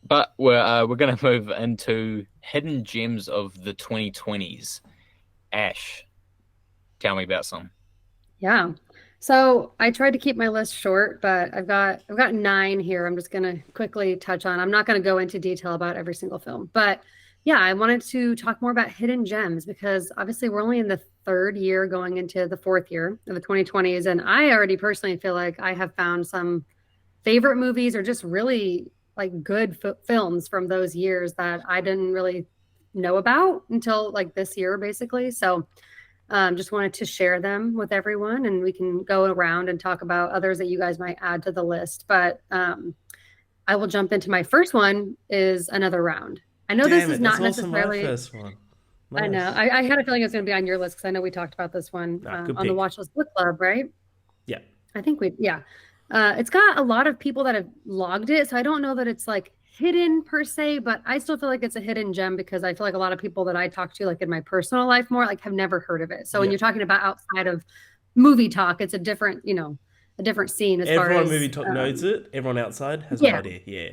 But we're going to move into hidden gems of the 2020s. Ash, tell me about some. Yeah. So I tried to keep my list short, but I've got nine here. I'm just gonna quickly touch on. I'm not gonna go into detail about every single film, but yeah, I wanted to talk more about hidden gems because obviously we're only in the third year going into the fourth year of the 2020s, and I already personally feel like I have found some favorite movies or just really like good films from those years that I didn't really know about until like this year, basically. So just wanted to share them with everyone, and we can go around and talk about others that you guys might add to the list. But I will jump into my first one is Another Round. I know this Damn is it, that's not also my necessarily, first one. I know, Nice. I had a feeling it was going to be on your list because I know we talked about this one Ah, good on the pick. Watch List Book Club, right? Yeah. I think yeah. It's got a lot of people that have logged it, so I don't know that it's like hidden per se, but I still feel like it's a hidden gem because I feel like a lot of people that I talk to, like in my personal life more, like have never heard of it. So when Yeah. you're talking about outside of movie talk, it's a different, a different scene as far Everyone movie as, talk knows it. Everyone outside has no yeah, idea. Yeah.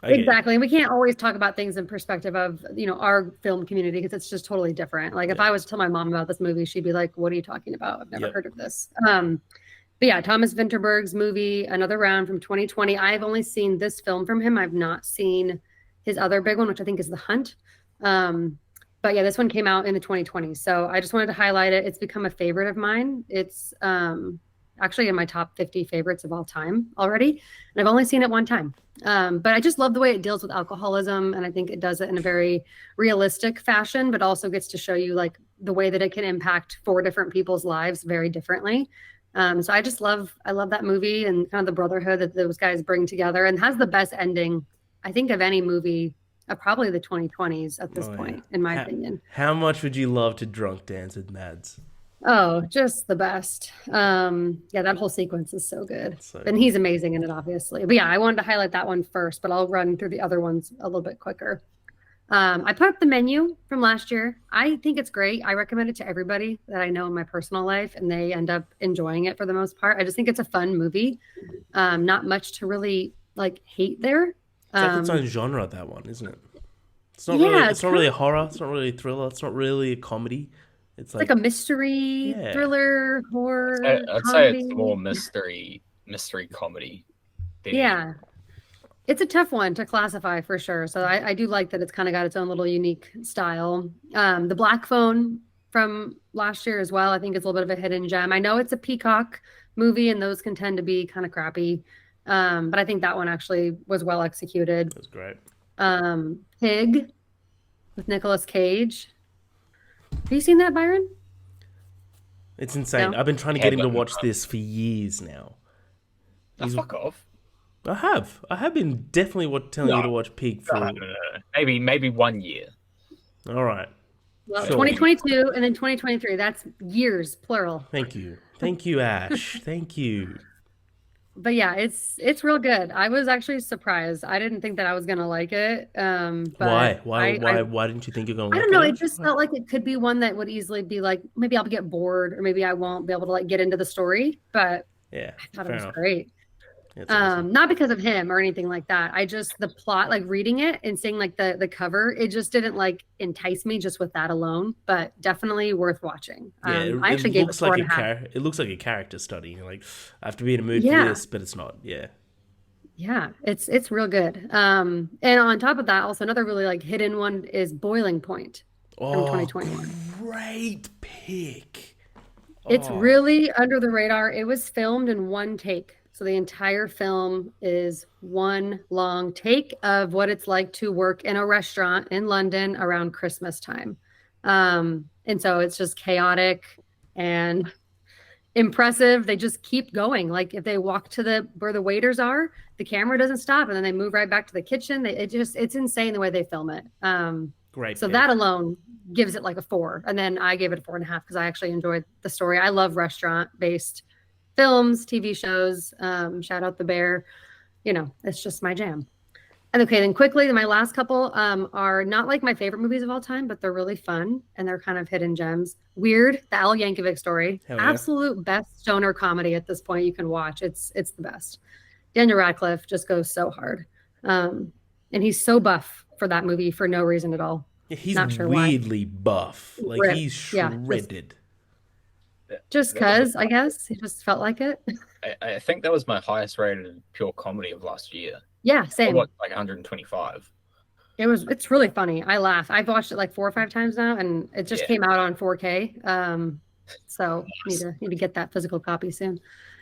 I get you. exactly. And we can't always talk about things in perspective of, our film community because it's just totally different. Like if Yeah. I was to tell my mom about this movie, she'd be like, "What are you talking about? I've never Yep. heard of this." But yeah, Thomas Vinterberg's movie, Another Round from 2020. I've only seen this film from him. I've not seen his other big one, which I think is The Hunt. Um, but yeah, this one came out in the 2020s. So I just wanted to highlight it. It's become a favorite of mine. It's actually in my top 50 favorites of all time already. And I've only seen it one time. But I just love the way it deals with alcoholism. And I think it does it in a very realistic fashion, but also gets to show you like the way that it can impact four different people's lives very differently. So I love that movie and kind of the brotherhood that those guys bring together and has the best ending, I think, of any movie of probably the 2020s at this Oh yeah. point, in my How opinion. how much would you love to drunk dance with Mads? Oh, just the best. Yeah, that whole sequence is so good. So And good. he's amazing in it, obviously. But yeah, I wanted to highlight that one first, but I'll run through the other ones a little bit quicker. I put up the menu from last year. I think it's great. I recommend it to everybody that I know in my personal life, and they end up enjoying it for the most part. I just think it's a fun movie. Not much to really like hate there. It's like its Um, own genre, that one, isn't it? It's not really. yeah, It's it's not kind really a of horror. It's not really a thriller. It's not really a comedy. It's like a like, mystery, yeah, thriller, horror, I'd say it's comedy. more mystery comedy than anything. Yeah, it's a tough one to classify for sure. So I do like that it's kind of got its own little unique style. The Black Phone from last year as well, I think it's a little bit of a hidden gem. I know it's a Peacock movie, and those can tend to be kind of crappy. But I think that one actually was well executed. it was great. Pig with Nicolas Cage. Have you seen that, Byron? It's insane. No? I've been trying to get him to Haven't. watch this for years now. Oh, He's. fuck off. I have. I have been definitely telling you No, to watch Pig no, for. no, no, no. Maybe 1 year. All right. Well, Sure. 2022 and then 2023. That's years, plural. Thank you. Thank you, Ash. Thank you. But yeah, it's real good. I was actually surprised. I didn't think that I was gonna like it. But Why? Why? Why? Why didn't you think you're gonna I like don't it, know. It Ash? just Why? felt like it could be one that would easily be like maybe I'll get bored or maybe I won't be able to like get into the story. But Yeah. I thought it Fair was enough. great. It's awesome. Not because of him or anything like that. I just the plot, like reading it and seeing like the cover, it just didn't like entice me just with that alone. But definitely worth watching. Yeah. I It actually gave it looks four like and a a half. It looks like a character study. You're like, I have to be in a mood for Yeah, this, but it's not. Yeah. yeah, it's real good. And on top of that, also another really like hidden one is Boiling Point from Oh, 2021. great pick. It's Oh, really under the radar. It was filmed in one take. So the entire film is one long take of what it's like to work in a restaurant in London around Christmas time. And so it's just chaotic and impressive. They just keep going. Like if they walk to the where the waiters are, the camera doesn't stop, and then they move right back to the kitchen. It's insane the way they film it. great So that pick. alone gives it like a four, and then I gave it a four and a half because I actually enjoyed the story. I love restaurant based films, TV shows. Shout out the Bear. It's just my jam. And okay, then quickly, my last couple are not like my favorite movies of all time, but they're really fun and they're kind of hidden gems. Weird, the Al Yankovic story, Hell yeah. absolute best stoner comedy at this point you can watch. It's the best. Daniel Radcliffe just goes so hard. Um, and he's so buff for that movie for no reason at all. Yeah, he's Not sure why. weirdly buff. Like Ripped. he's Yeah, shredded. just That was cause I guess he just felt like it. I think that was my highest rated pure comedy of last year. Yeah, I same. watched like 125. It's really funny. I laugh. I've watched it like 4 or 5 times now, and it just Yeah, came out on 4K. So nice. need to get that physical copy soon.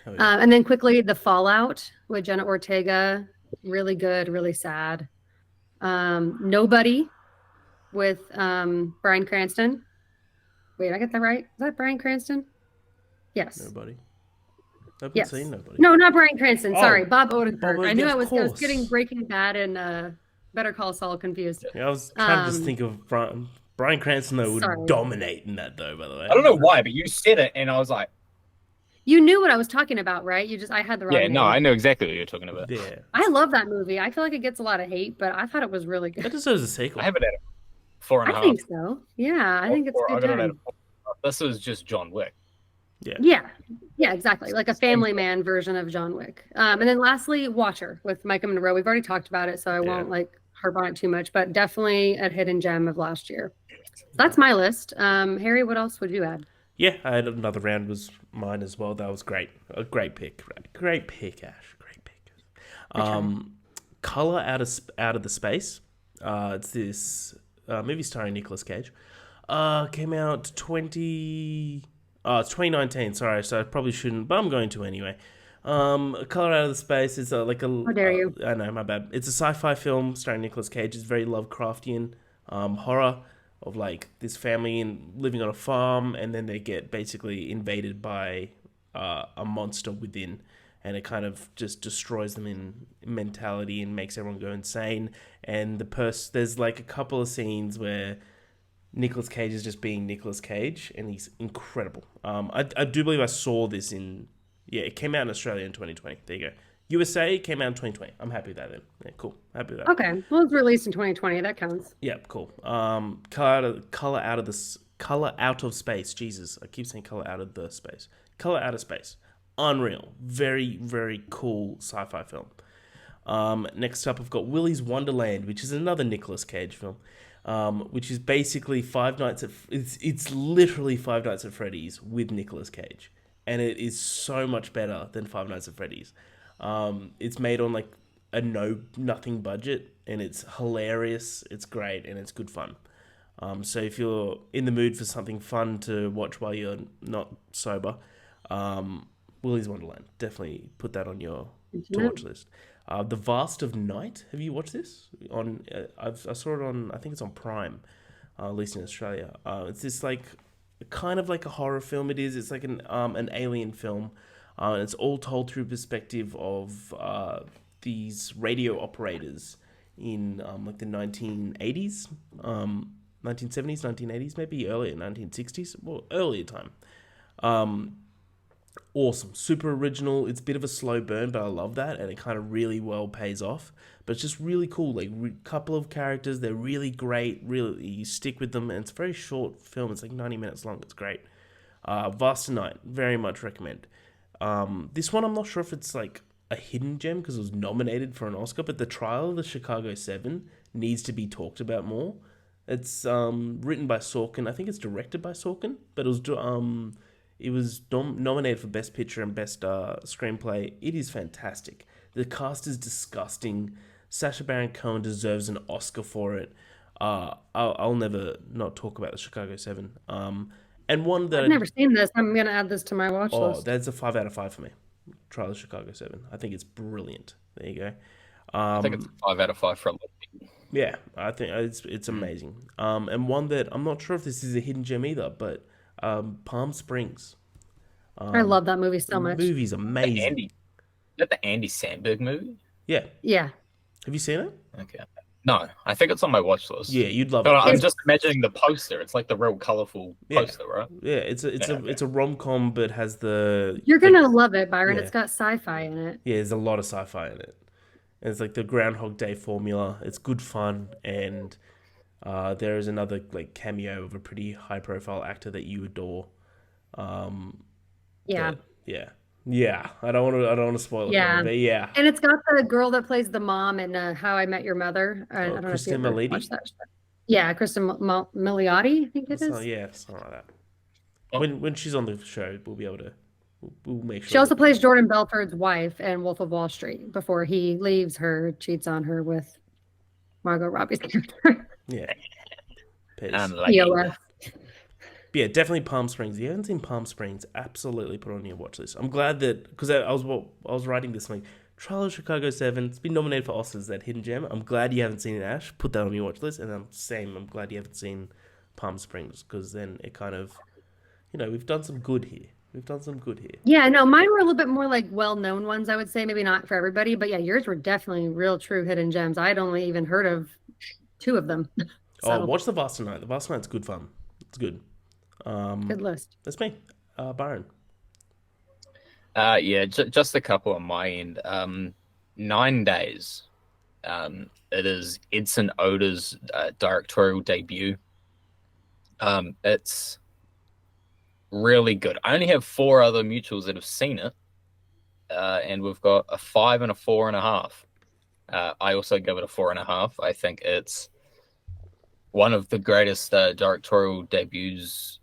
Oh yeah. And then quickly, The Fallout with Jenna Ortega, really good, really sad. Nobody with Bryan Cranston. Wait, I get that right? Is that Bryan Cranston? Yes. Nobody. I haven't seen Yes. nobody. No, not Bryan Cranston. Sorry, Oh, Bob Bob. Odenkirk. I knew Yeah, of I was course. getting Breaking Bad and Better Call Saul confused. Yeah, I was trying to just Um, think of Bryan Cranston though would sorry. dominate in that though. By the way. I don't know why, but you said it, and I was like, You knew what I was talking about, right? I had the yeah, wrong no, name. I know exactly what you're talking about. Yeah. I love that movie. I feel like it gets a lot of hate, but I thought it was really That good. deserves a sequel. I have it at a four and a I half. think so. Yeah, I think it's a I good got it at a time. 4.5. This is just John Wick. Yeah. Yeah. Yeah, exactly. Like a family man version of John Wick. And then lastly, Watcher with Micah Monroe. We've already talked about it, so I won't like harp on it too much, but definitely a hidden gem of last year. That's my list. Harry, what else would you add? Yeah, I had another round was mine as well. That was great. A great pick. Great pick, Ash. Great pick. Color out of the space. It's this movie starring Nicolas Cage. Came out it's 2019. Sorry, so I probably shouldn't, but I'm going to anyway. Color Out of the Space is like a. How dare you? I know, my bad. It's a sci-fi film starring Nicolas Cage. It's very Lovecraftian horror of like this family living on a farm, and then they get basically invaded by a monster within, and it kind of just destroys them in mentality and makes everyone go insane. And there's like a couple of scenes where Nicolas Cage is just being Nicolas Cage, and he's incredible. I do believe I saw this it came out in Australia in 2020. There you go. USA came out in 2020. I'm happy with that then. Yeah, cool. Happy with that. Okay. Well, it's released in 2020. That counts. Yeah, cool. Color out of space. Jesus, I keep saying color out of the space. Color out of space. Unreal. Very, very cool sci-fi film. Next up, I've got Willy's Wonderland, which is another Nicolas Cage film. Which is basically it's literally Five Nights at Freddy's with Nicolas Cage, and it is so much better than Five Nights at Freddy's. It's made on like a nothing budget, and it's hilarious. It's great, and it's good fun. So if you're in the mood for something fun to watch while you're not sober, Willy's Wonderland, definitely put that on your to watch list. The Vast of Night. Have you watched this? I saw it on. I think it's on Prime, at least in Australia. It's this like kind of like a horror film. It is. It's like an alien film. And it's all told through perspective of these radio operators in like the 1980s, 1970s, 1980s, maybe earlier 1960s, well earlier time. Awesome, super original. It's a bit of a slow burn, but I love that, and it kind of really well pays off. But it's just really cool. Like couple of characters, they're really great. Really, you stick with them, and it's a very short film. It's like 90 minutes long. It's great. Vast Night, very much recommend. This one, I'm not sure if it's like a hidden gem because it was nominated for an Oscar, but The Trial of the Chicago 7 needs to be talked about more. It's written by Sorkin. I think it's directed by Sorkin, but it was nominated for Best Picture and Best Screenplay. It is fantastic. The cast is disgusting. Sacha Baron Cohen deserves an Oscar for it. I'll never not talk about the Chicago 7. And one that I've never seen this. I'm gonna add this to my watch list. That's a 5 out of 5 for me. Trial of Chicago 7. I think it's brilliant. There you go. I think it's a 5 out of 5 from it. Yeah, I think it's amazing. And one that I'm not sure if this is a hidden gem either, but Palm Springs. I love that movie so much. The movie's amazing. Is that the Andy Samberg movie? Yeah. Yeah. Have you seen it? Okay. No, I think it's on my watch list. Yeah, you'd love But it. I'm just imagining the poster. It's like the real colorful poster, right? Yeah, it's a rom-com, but has the. You're gonna love it, Byron. Yeah. It's got sci-fi in it. Yeah, there's a lot of sci-fi in it. And it's like the Groundhog Day formula. It's good fun, and there is another like cameo of a pretty high-profile actor that you adore. Yeah. Yeah, Yeah, I don't want to spoil it for you, Yeah. but yeah. And it's got the girl that plays the mom in How I Met Your Mother. I Oh, don't know if you Christine ever watched Milioti? that show. Yeah, Kristen Milioti, I think it That's not, is. yeah, something like that. Oh, When she's on the show, we'll be able to we'll make She sure also that plays Jordan Belfort's wife in Wolf of Wall Street before he leaves her, cheats on her with Margot Robbie's character. yeah, Pez. unlucky. EOS. But yeah, definitely Palm Springs. If you haven't seen Palm Springs, absolutely put it on your watch list. I'm glad that because I was writing this like Trial of Chicago 7. It's been nominated for Oscars. That hidden gem. I'm glad you haven't seen it, Ash. Put that on your watch list. And I'm glad you haven't seen Palm Springs because then it kind of we've done some good here. We've done some good here. Yeah, no, mine were a little bit more like well-known ones, I would say. Maybe not for everybody, but yeah, yours were definitely real true hidden gems. I'd only even heard of two of them. Oh, So watch The Vast Night. The Vast Night's good fun. It's good. good list. That's me, Byron. Yeah, just a couple on my end. 9 Days. It is Edson Oda's directorial debut. It's really good. I only have four other mutuals that have seen it, and we've got a 5 and a 4.5. I also give it a 4.5. I think it's one of the greatest directorial debuts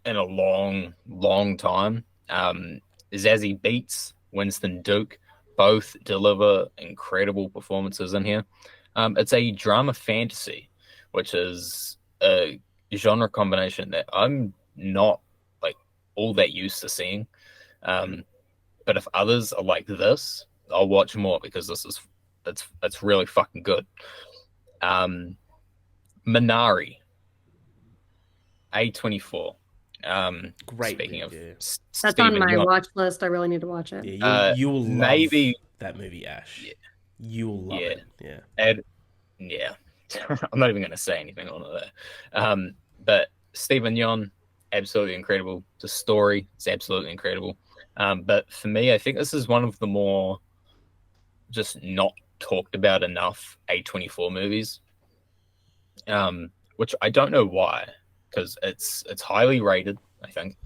in a long, long time. Zazie Beetz, Winston Duke, both deliver incredible performances in here. It's a drama fantasy, which is a genre combination that I'm not like all that used to seeing. But if others are like this, I'll watch more because it's really fucking good. Minari, A24. Great Speaking pick. of Yeah, That's on Stephen my Yeun, watch list. I really need to watch it. yeah. You'll love maybe, that movie, Ash. yeah, You'll love yeah, it. Yeah. yeah. I'm not even going to say anything on it there. But Stephen Yeun, absolutely incredible. The story is absolutely incredible. But for me, I think this is one of the more just not talked about enough A24 movies. Which I don't know why, because it's highly rated. I think,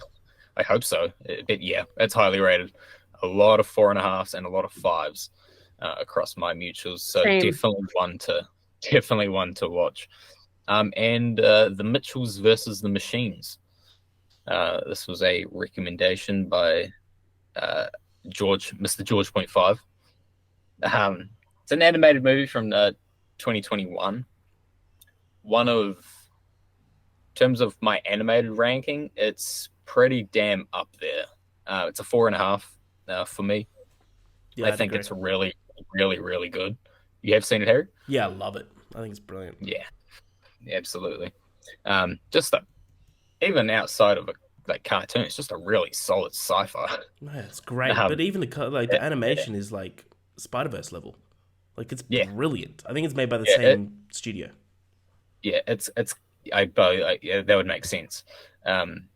I hope so. But yeah, it's highly rated. A lot of 4.5s and a lot of 5s across my mutuals. So Same. definitely one to watch. And the Mitchells versus the Machines. This was a recommendation by Mr. George.5. It's an animated movie from 2021. One of, in terms of my animated ranking, it's pretty damn up there. It's a 4.5 for me. Yeah, I I'd think agree. it's really, really, really good. You have seen it, Harry? Yeah, I love it. I think it's brilliant. Yeah, absolutely. Just even outside of a like cartoon, it's just a really solid sci-fi. No, it's great. Um, But even like yeah, the animation is like Spider-Verse level. Like it's yeah, brilliant. I think it's made by the yeah, same studio. yeah. Yeah, that would make sense. Um,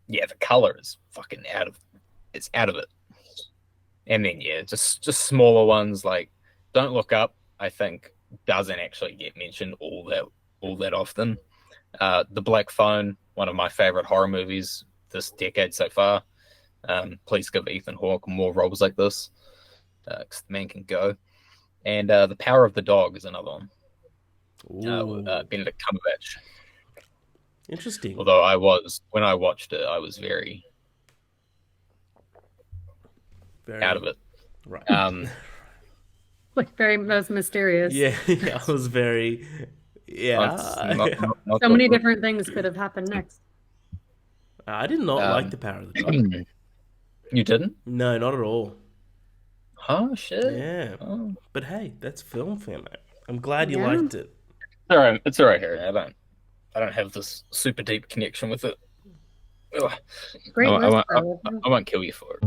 yeah, the color is fucking it's out of it. And then yeah, just smaller ones like Don't Look Up. I think doesn't actually get mentioned all that often. The Black Phone, one of my favorite horror movies this decade so far. Please give Ethan Hawke more roles like this, because the man can go. And The Power of the Dog is another one. Ooh, Benedict Cumberbatch. interesting. Although when I watched it, I was very out of Very it. right. Um, Like very most mysterious. Yeah, I was very. it's Yeah, not So many good. different things could have happened next. I did not like Um, the Power of the Dog. you didn't? No, not at all. Oh shit! Yeah, Oh. but hey, that's film fan. I'm glad you Yeah. liked it. All right, it's all right, Harry. I don't have this super deep connection with it. Ugh. Great I list, won't, I, though. I won't kill you for it.